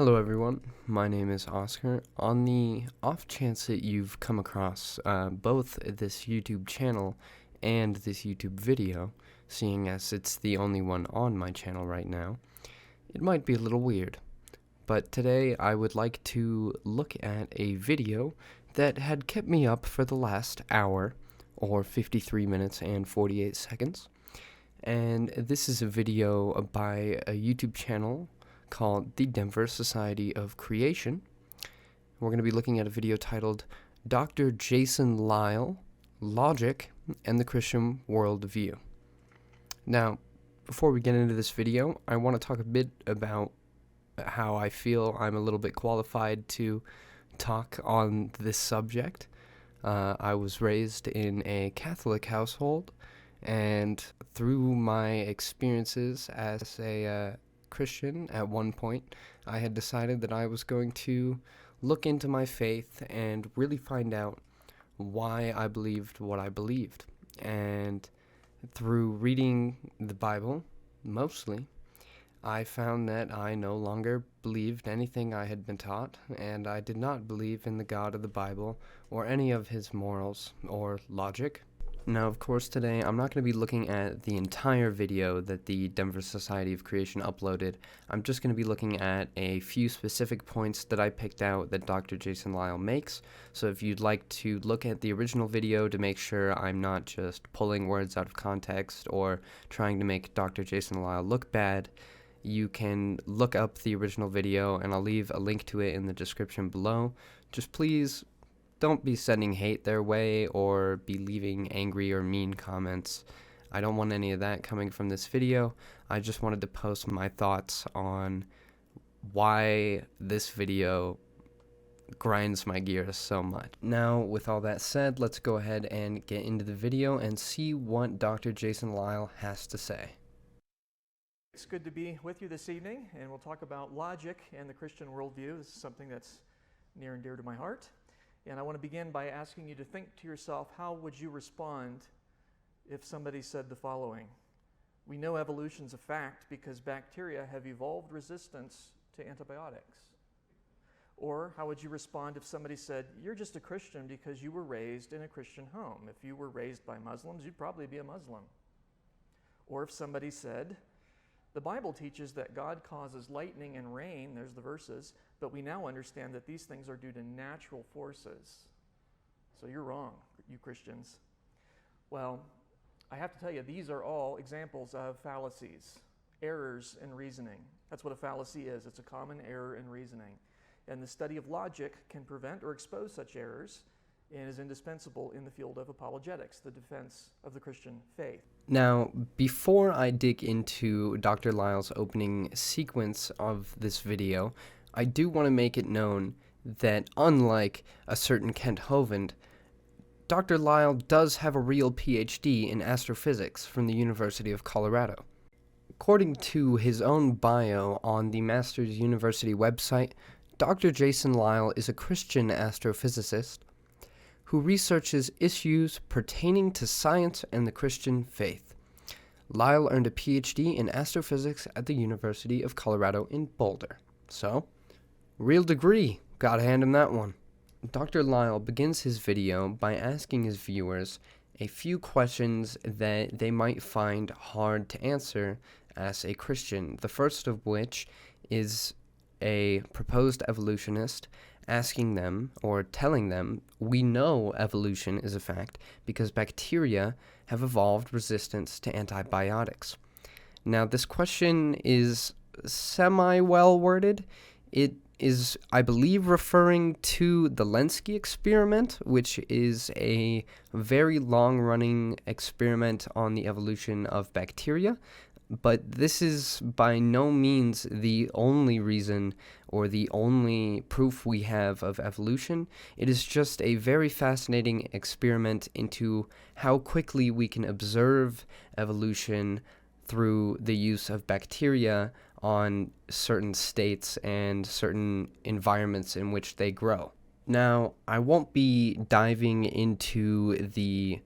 Hello everyone, my name is Oscar. On the off chance that you've come across both this YouTube channel and this YouTube video, seeing as it's the only one on my channel right now, it might be a little weird. But today I would like to look at a video that had kept me up for the last hour, or 53 minutes and 48 seconds. And this is a video by a YouTube channel called the Denver Society of Creation. We're going to be looking at a video titled Dr. Jason Lisle, Logic, and the Christian Worldview. Now, before we get into this video, I want to talk a bit about how I feel I'm a little bit qualified to talk on this subject. I was raised in a Catholic household, and through my experiences as a Christian at one point, I had decided that I was going to look into my faith and really find out why I believed what I believed. And through reading the Bible, mostly, I found that I no longer believed anything I had been taught, and I did not believe in the God of the Bible or any of his morals or logic. Now, of course, today I'm not going to be looking at the entire video that the Denver Society of Creation uploaded. I'm just going to be looking at a few specific points that I picked out that Dr. Jason Lisle makes. So if you'd like to look at the original video to make sure I'm not just pulling words out of context or trying to make Dr. Jason Lisle look bad, you can look up the original video, and I'll leave a link to it in the description below. Just please don't be sending hate their way or be leaving angry or mean comments. I don't want any of that coming from this video. I just wanted to post my thoughts on why this video grinds my gears so much. Now, with all that said, let's go ahead and get into the video and see what Dr. Jason Lisle has to say. It's good to be with you this evening, and we'll talk about logic and the Christian worldview. This is something that's near and dear to my heart. And I want to begin by asking you to think to yourself, how would you respond if somebody said the following? We know evolution's a fact because bacteria have evolved resistance to antibiotics. Or how would you respond if somebody said, you're just a Christian because you were raised in a Christian home? If you were raised by Muslims, you'd probably be a Muslim. Or if somebody said, the Bible teaches that God causes lightning and rain, there's the verses, but we now understand that these things are due to natural forces. So you're wrong, you Christians. Well, I have to tell you, these are all examples of fallacies, errors in reasoning. That's what a fallacy is. It's a common error in reasoning. And the study of logic can prevent or expose such errors and is indispensable in the field of apologetics, the defense of the Christian faith. Now, before I dig into Dr. Lisle's opening sequence of this video, I do want to make it known that unlike a certain Kent Hovind, Dr. Lisle does have a real PhD in astrophysics from the University of Colorado. According to his own bio on the Masters University website, Dr. Jason Lisle is a Christian astrophysicist who researches issues pertaining to science and the Christian faith. Lisle earned a PhD in astrophysics at the University of Colorado in Boulder. So, real degree, gotta hand him that one. Dr. Lisle begins his video by asking his viewers a few questions that they might find hard to answer as a Christian. The first of which is a proposed evolutionist asking them or telling them, we know evolution is a fact because bacteria have evolved resistance to antibiotics. Now, this question is semi-well worded. It is, I believe, referring to the Lenski experiment, which is a very long-running experiment on the evolution of bacteria. But this is by no means the only reason or the only proof we have of evolution. It is just a very fascinating experiment into how quickly we can observe evolution through the use of bacteria on certain states and certain environments in which they grow. Now, I won't be diving into the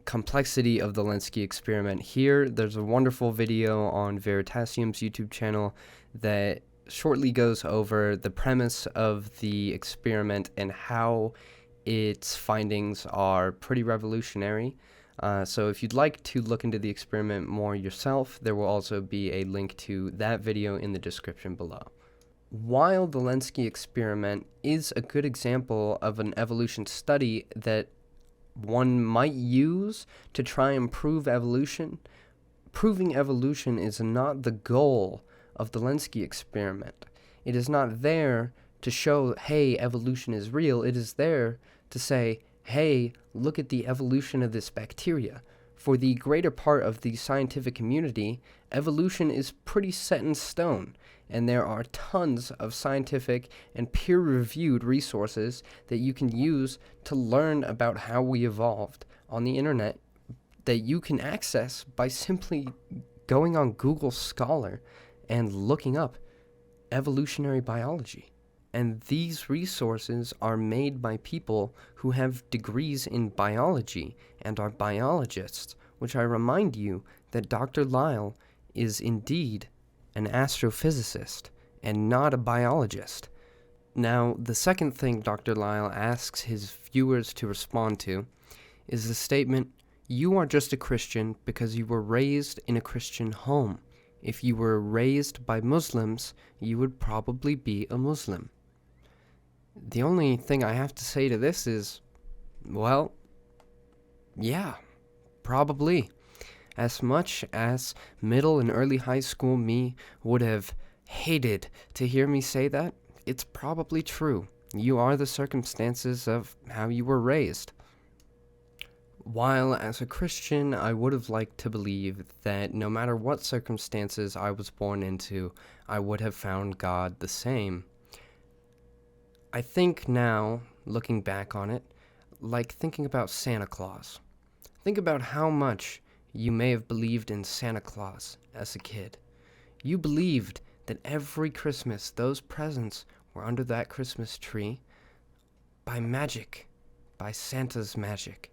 complexity of the Lenski experiment here. There's a wonderful video on Veritasuim's YouTube channel that shortly goes over the premise of the experiment and how its findings are pretty revolutionary. So if you'd like to look into the experiment more yourself, there will also be a link to that video in the description below. While the Lenski experiment is a good example of an evolution study that one might use to try and prove evolution, proving evolution is not the goal of the Lenski experiment. It is not there to show, hey, evolution is real. It is there to say, hey, look at the evolution of this bacteria. For the greater part of the scientific community, evolution is pretty set in stone, and there are tons of scientific and peer-reviewed resources that you can use to learn about how we evolved on the internet that you can access by simply going on Google Scholar and looking up evolutionary biology. And these resources are made by people who have degrees in biology and are biologists, which I remind you that Dr. Lisle is indeed an astrophysicist and not a biologist. Now, the second thing Dr. Lisle asks his viewers to respond to is the statement, "You are just a Christian because you were raised in a Christian home. If you were raised by Muslims, you would probably be a Muslim." The only thing I have to say to this is, well, yeah, probably. As much as middle and early high school me would have hated to hear me say that, it's probably true. You are the circumstances of how you were raised. While as a Christian, I would have liked to believe that no matter what circumstances I was born into, I would have found God the same. I think now, looking back on it, like thinking about Santa Claus. Think about how much you may have believed in Santa Claus as a kid. You believed that every Christmas those presents were under that Christmas tree by magic, by Santa's magic.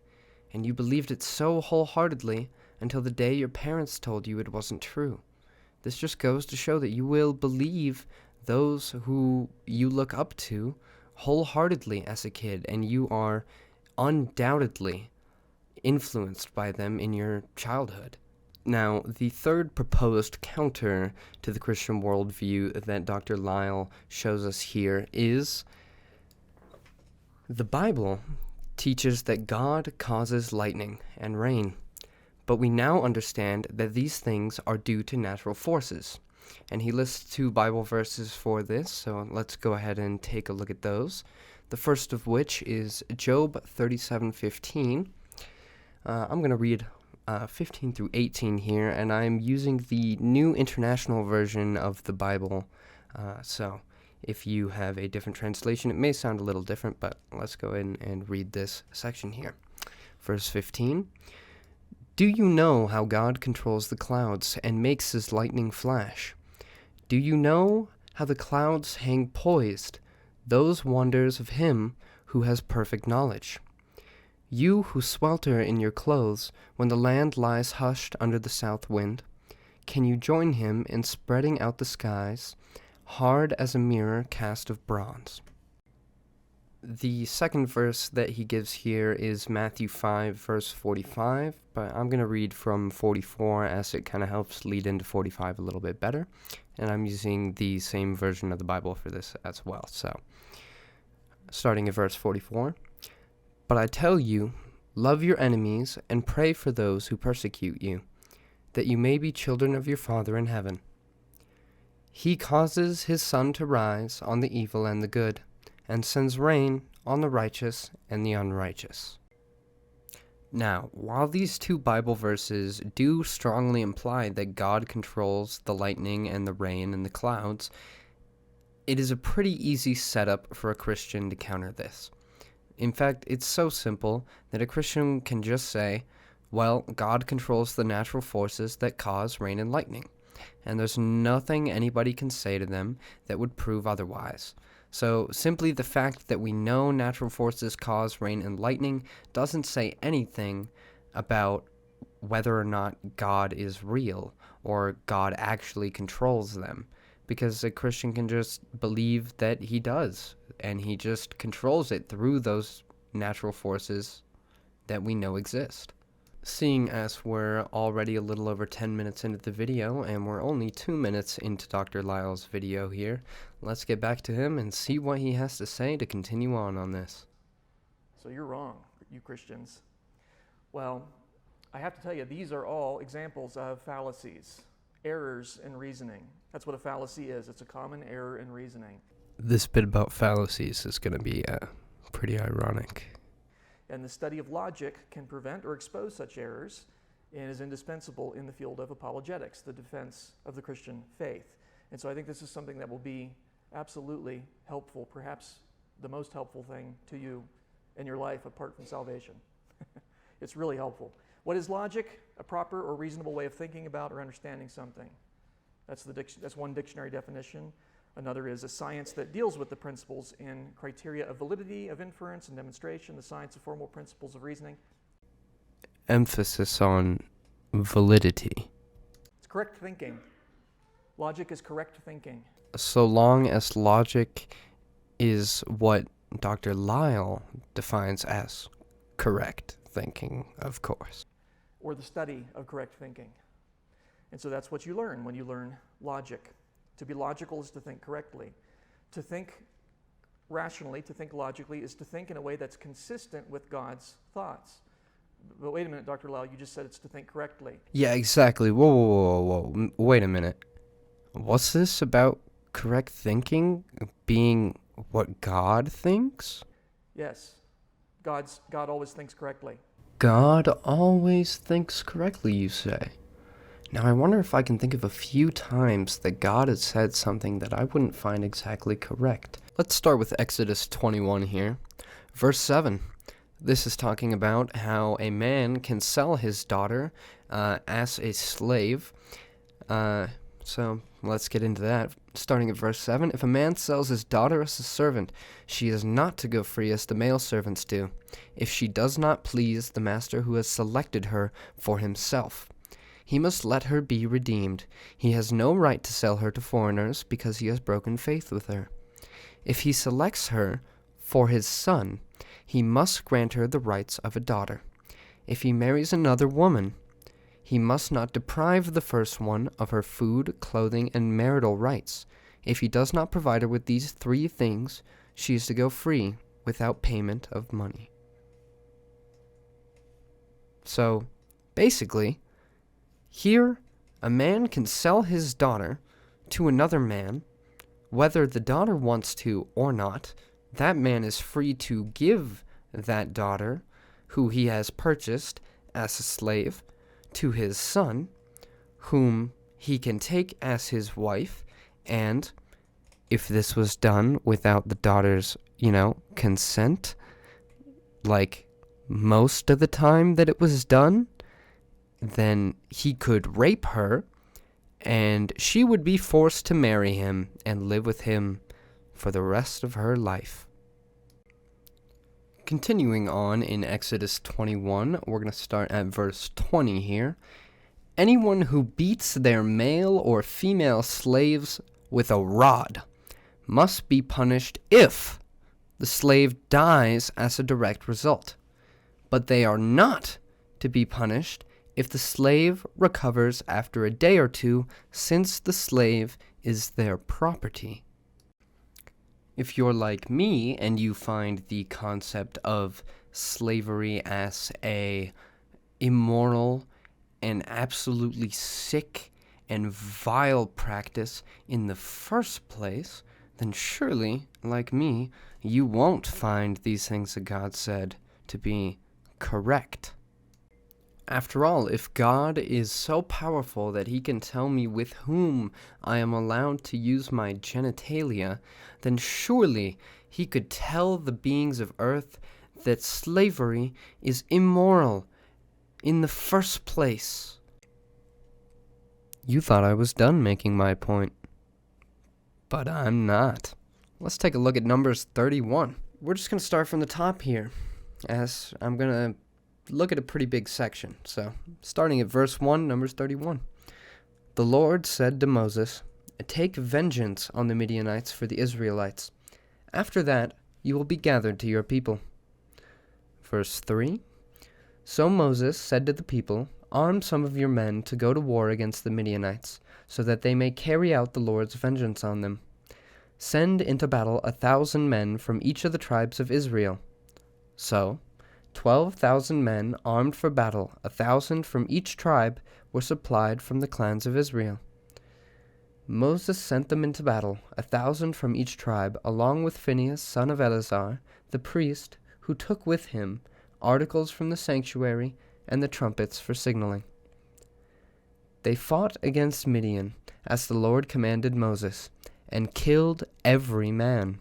And you believed it so wholeheartedly until the day your parents told you it wasn't true. This just goes to show that you will believe those who you look up to wholeheartedly as a kid, and you are undoubtedly influenced by them in your childhood. Now, the third proposed counter to the Christian worldview that Dr. Lisle shows us here is the Bible teaches that God causes lightning and rain, but we now understand that these things are due to natural forces. And he lists 2 Bible verses for this, so let's go ahead and take a look at those. The first of which is Job 37:15. I'm going to read 15 through 18 here, and I'm using the New International Version of the Bible. So if you have a different translation, it may sound a little different, but let's go in and read this section here. Verse 15. Do you know how God controls the clouds and makes his lightning flash? Do you know how the clouds hang poised, those wonders of him who has perfect knowledge? You who swelter in your clothes when the land lies hushed under the south wind, can you join him in spreading out the skies, hard as a mirror cast of bronze? The second verse that he gives here is Matthew 5, verse 45, but I'm going to read from 44 as it kind of helps lead into 45 a little bit better, and I'm using the same version of the Bible for this as well. So, starting at verse 44, but I tell you, love your enemies and pray for those who persecute you, that you may be children of your Father in heaven. He causes his sun to rise on the evil and the good, and sends rain on the righteous and the unrighteous. Now, while these 2 Bible verses do strongly imply that God controls the lightning and the rain and the clouds, it is a pretty easy setup for a Christian to counter this. In fact, it's so simple that a Christian can just say, well, God controls the natural forces that cause rain and lightning, and there's nothing anybody can say to them that would prove otherwise. So simply the fact that we know natural forces cause rain and lightning doesn't say anything about whether or not God is real or God actually controls them. because a Christian can just believe that he does, and he just controls it through those natural forces that we know exist. Seeing as we're already a little over 10 minutes into the video, and we're only 2 minutes into Dr. Lisle's video here, let's get back to him and see what he has to say to continue on this. So you're wrong, you Christians. Well, I have to tell you, these are all examples of fallacies, errors in reasoning. That's what a fallacy is. It's a common error in reasoning. This bit about fallacies is going to be pretty ironic. And the study of logic can prevent or expose such errors and is indispensable in the field of apologetics, the defense of the Christian faith. And so I think this is something that will be absolutely helpful, perhaps the most helpful thing to you in your life apart from salvation. It's really helpful. What is logic? A proper or reasonable way of thinking about or understanding something. That's one dictionary definition. Another is a science that deals with the principles in criteria of validity, of inference, and demonstration, the science of formal principles of reasoning. Emphasis on validity. It's correct thinking. Logic is correct thinking. So long as logic is what Dr. Lisle defines as correct thinking, of course. Or the study of correct thinking. And so that's what you learn when you learn logic. To be logical is to think correctly. To think rationally, to think logically, is to think in a way that's consistent with God's thoughts. But wait a minute, Dr. Lisle, you just said it's to think correctly. Yeah, exactly. Whoa. Wait a minute. What's this about correct thinking being what God thinks? Yes. God always thinks correctly. God always thinks correctly, you say? Now, I wonder if I can think of a few times that God has said something that I wouldn't find exactly correct. Let's start with Exodus 21 here. Verse 7. This is talking about how a man can sell his daughter as a slave. So let's get into that. Starting at verse 7. If a man sells his daughter as a servant, she is not to go free as the male servants do, if she does not please the master who has selected her for himself. He must let her be redeemed. He has no right to sell her to foreigners because he has broken faith with her. If he selects her for his son, he must grant her the rights of a daughter. If he marries another woman, he must not deprive the first one of her food, clothing, and marital rights. If he does not provide her with these 3 things, she is to go free without payment of money. So, basically, here, a man can sell his daughter to another man, whether the daughter wants to or not. That man is free to give that daughter, who he has purchased as a slave, to his son, whom he can take as his wife, and if this was done without the daughter's, consent, like most of the time that it was done, then he could rape her, and she would be forced to marry him and live with him for the rest of her life. Continuing on in Exodus 21, we're going to start at verse 20 here. Anyone who beats their male or female slaves with a rod must be punished if the slave dies as a direct result, but they are not to be punished if the slave recovers after a day or 2, since the slave is their property. If you're like me and you find the concept of slavery as a immoral and absolutely sick and vile practice in the first place, then surely, like me, you won't find these things that God said to be correct. After all, if God is so powerful that he can tell me with whom I am allowed to use my genitalia, then surely he could tell the beings of earth that slavery is immoral in the first place. You thought I was done making my point, but I'm not. Let's take a look at Numbers 31. We're just going to start from the top here, as I'm going to look at a pretty big section. So, starting at verse 1, Numbers 31. The Lord said to Moses, take vengeance on the Midianites for the Israelites. After that, you will be gathered to your people. Verse 3. So Moses said to the people, Arm some of your men to go to war against the Midianites, so that they may carry out the Lord's vengeance on them. Send into battle 1,000 men from each of the tribes of Israel. So 12,000 men armed for battle, 1,000 from each tribe, were supplied from the clans of Israel. Moses sent them into battle, 1,000 from each tribe, along with Phinehas, son of Eleazar, the priest, who took with him articles from the sanctuary and the trumpets for signaling. They fought against Midian, as the Lord commanded Moses, and killed every man.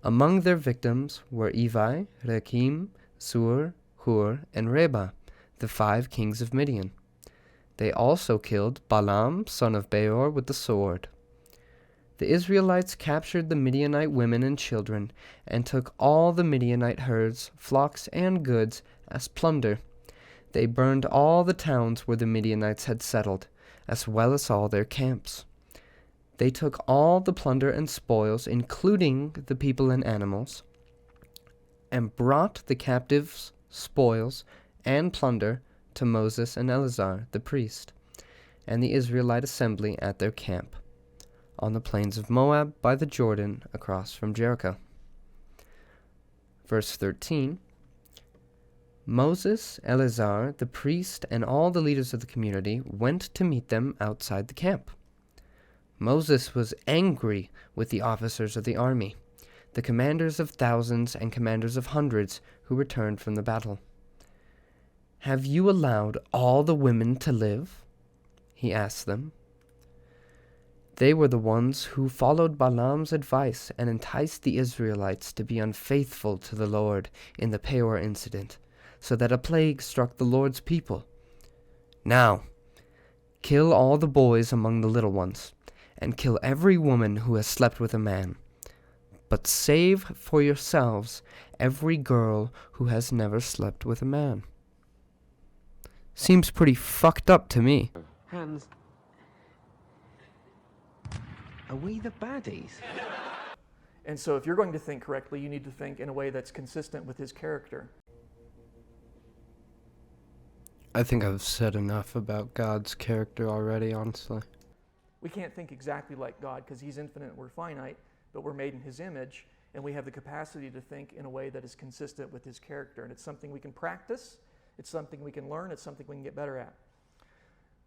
Among their victims were Evi, Rekem, Sur, Hur, and Reba, the 5 kings of Midian. They also killed Balaam, son of Beor, with the sword. The Israelites captured the Midianite women and children, and took all the Midianite herds, flocks, and goods as plunder. They burned all the towns where the Midianites had settled, as well as all their camps. They took all the plunder and spoils, including the people and animals, and brought the captives' spoils and plunder to Moses and Eleazar, the priest, and the Israelite assembly at their camp, on the plains of Moab by the Jordan across from Jericho. Verse 13. Moses, Eleazar, the priest, and all the leaders of the community went to meet them outside the camp. Moses was angry with the officers of the army, the commanders of thousands and commanders of hundreds who returned from the battle. Have you allowed all the women to live? He asked them. They were the ones who followed Balaam's advice and enticed the Israelites to be unfaithful to the Lord in the Peor incident, so that a plague struck the Lord's people. Now, kill all the boys among the little ones, and kill every woman who has slept with a man. But save for yourselves every girl who has never slept with a man. Seems pretty fucked up to me. Hans, are we the baddies? And so if you're going to think correctly, you need to think in a way that's consistent with his character. I think I've said enough about God's character already, honestly. We can't think exactly like God because he's infinite and we're finite, but we're made in his image, and we have the capacity to think in a way that is consistent with his character. And it's something we can practice, it's something we can learn, it's something we can get better at.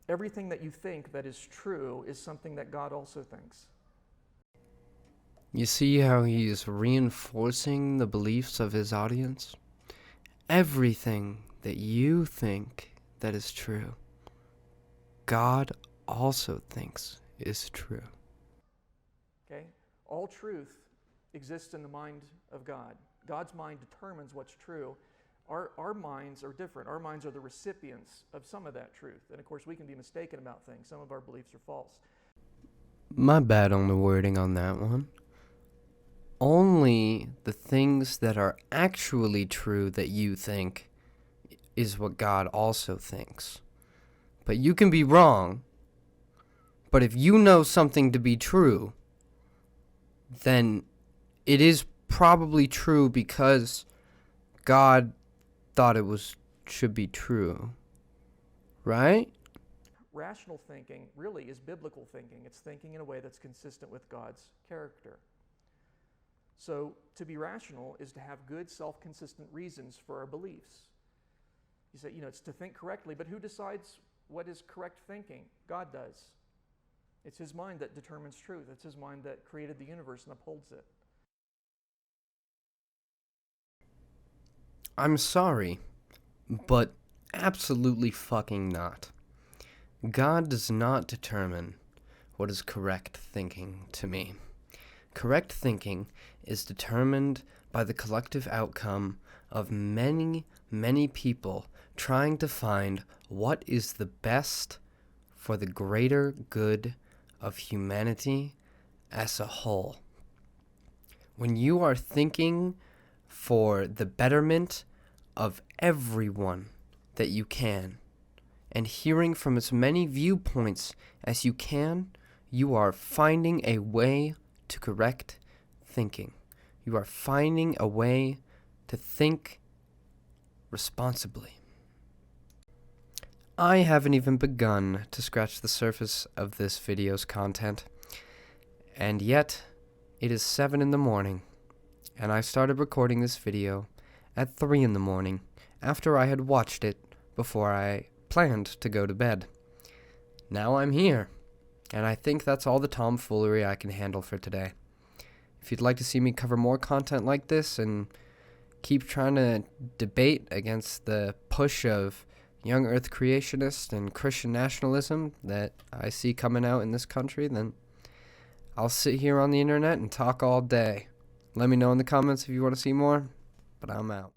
Everything that you think that is true is something that God also thinks. You see how he's reinforcing the beliefs of his audience? Everything that you think that is true, God also thinks is true. Okay? All truth exists in the mind of God. God's mind determines what's true. Our minds are different. Our minds are the recipients of some of that truth. And of course, we can be mistaken about things. Some of our beliefs are false. My bad on the wording on that one. Only the things that are actually true that you think is what God also thinks. But you can be wrong. But if you know something to be true, then it is probably true because God thought it should be true. Right? Rational thinking really is biblical thinking. It's thinking in a way that's consistent with God's character. So to be rational is to have good, self-consistent reasons for our beliefs. You say, it's to think correctly, but who decides what is correct thinking? God does. It's his mind that determines truth. It's his mind that created the universe and upholds it. I'm sorry, but absolutely fucking not. God does not determine what is correct thinking to me. Correct thinking is determined by the collective outcome of many, many people trying to find what is the best for the greater good of humanity as a whole. When you are thinking for the betterment of everyone that you can, and hearing from as many viewpoints as you can, You are finding a way to correct thinking. You are finding a way to think responsibly. I haven't even begun to scratch the surface of this video's content, and yet it is 7 in the morning, and I started recording this video at 3 in the morning after I had watched it before I planned to go to bed. Now I'm here, and I think that's all the tomfoolery I can handle for today. If you'd like to see me cover more content like this and keep trying to debate against the push of young earth creationist and Christian nationalism that I see coming out in this country, then I'll sit here on the internet and talk all day. Let me know in the comments if you want to see more, but I'm out.